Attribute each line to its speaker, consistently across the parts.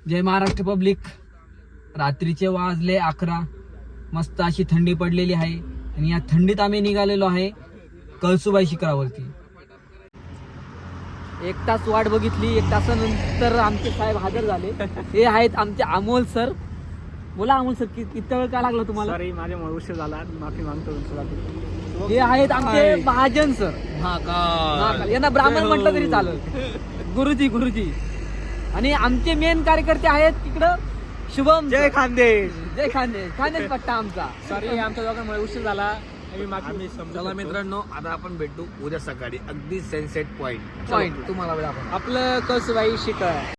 Speaker 1: जय Maharashtra public. रात्रीचे वाजले 11. मस्त अशी थंडी पडलेली आहे आणि या थंडीत आम्ही निघालेलो आहे कळसुबाई शिखरावरती. 1 तास वाट बघितली. 1 तासानंतर आमचे साहेब हजर झाले. हे आहेत आमचे अमोल सर. बोला अमोल सर, किती वेळ का लागला तुम्हाला?
Speaker 2: सॉरी, माझ्यामुळे उशीर झाला, माफी मागतो.
Speaker 1: हे आहेत आमचे महाजन सर. महाकाल यांना ब्राह्मण म्हटलं तरी चालेल. गुरुजी. आणि आमचे मेन कार्यकर्ते आहेत तिकडं शुभम.
Speaker 2: जय खानदेश.
Speaker 1: जय खानदेश पट्टा आमचा.
Speaker 2: सॉरी, आमच्या दोघांमुळे उशीर झाला.
Speaker 3: चला मित्रांनो, आता आपण भेटू उद्या सकाळी अगदी सनसेट पॉइंट.
Speaker 1: तुम्हाला वेळ आपण
Speaker 2: आपलं कळसुबाई शिखर.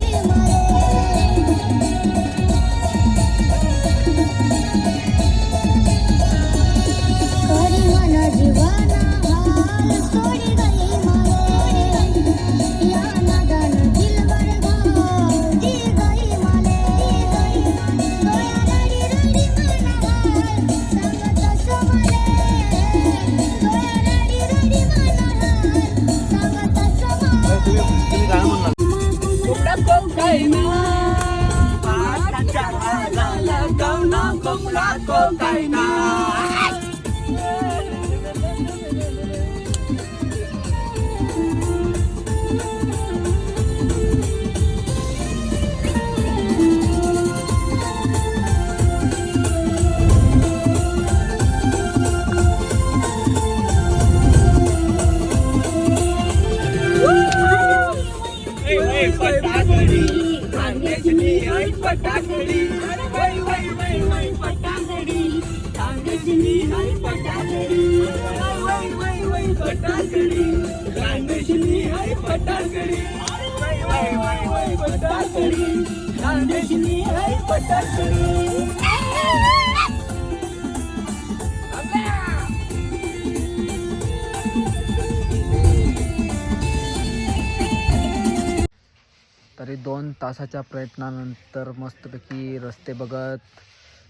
Speaker 1: तरी 2 तासाच्या प्रयत्नानंतर मस्तपैकी रस्ते बघत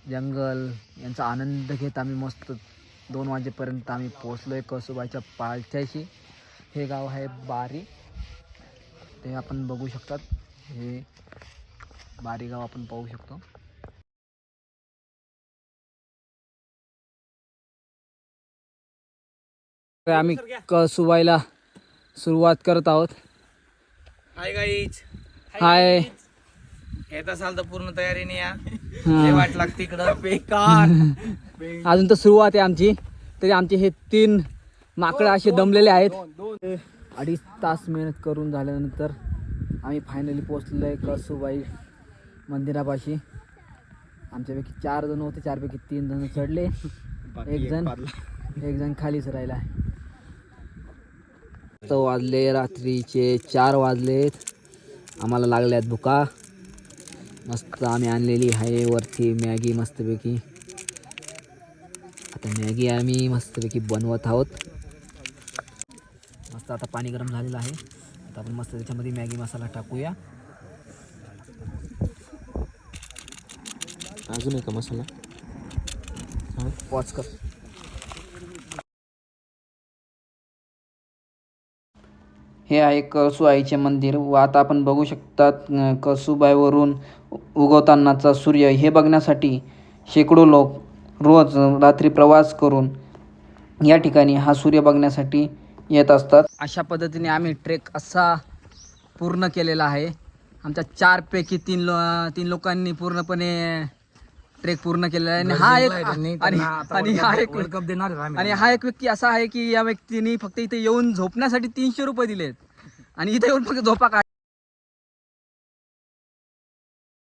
Speaker 1: जंगल यांचा आनंद घेत आम्ही मस्त 2 वाजेपर्यंत आम्ही पोहोचलोय कळसुबाईच्या पायथ्याशी. हे गाव आहे बारी. ते आपण बघू शकतात. हे बारी गाव आपण पाहू शकतो. आम्ही कळसुबाईला सुरुवात करत आहोत.
Speaker 3: Hi guys.
Speaker 1: हाय.
Speaker 3: येत असाल तर पूर्ण तयारीने या. वाट लागते इकडं
Speaker 1: बेकार. अजून तर सुरुवात आहे आमची. तरी आमचे हे 3 माकडं असे दमलेले आहेत. 2.5 तास मेहनत करून झाल्यानंतर आम्ही फायनली पोहोचलेलो आहे कळसुबाई मंदिरापाशी. आमच्यापैकी 4 जण होते. 4 पैकी 3 जण चढले. एक जण खालीच राहिला. तो वाजले रात्रीचे 4 वाजलेत. आम्हाला लागल्यात भुका. मस्त आम्ही आणलेली आहे वरती मॅगी मस्तपैकी. आता मॅगी आम्ही मस्तपैकी बनवत आहोत. मस्त आता पाणी गरम झालेलं आहे. आता आपण मस्त त्याच्यामध्ये मॅगी मसाला टाकूया.
Speaker 2: अजून एक मसाला
Speaker 1: पॉज कर. हे आहे कळसुबाईचे मंदिर व आता आपण बघू शकतात कळसुबाईवरून उगवतानाचा सूर्य हे बघण्यासाठी शेकडो लोक रोज रात्री प्रवास करून या ठिकाणी हा सूर्य बघण्यासाठी येत असतात. अशा पद्धतीने आम्ही ट्रेक असा पूर्ण केलेला आहे. आमच्या 4 पैकी 3 लोकांनी पूर्णपणे ट्रेक पूर्ण केलेला आहे. आणि हा एक व्यक्ती असा आहे की या व्यक्तीने फक्त इथे येऊन झोपण्यासाठी 300 रुपये दिलेत आणि इथे येऊन फक्त झोपा काढ.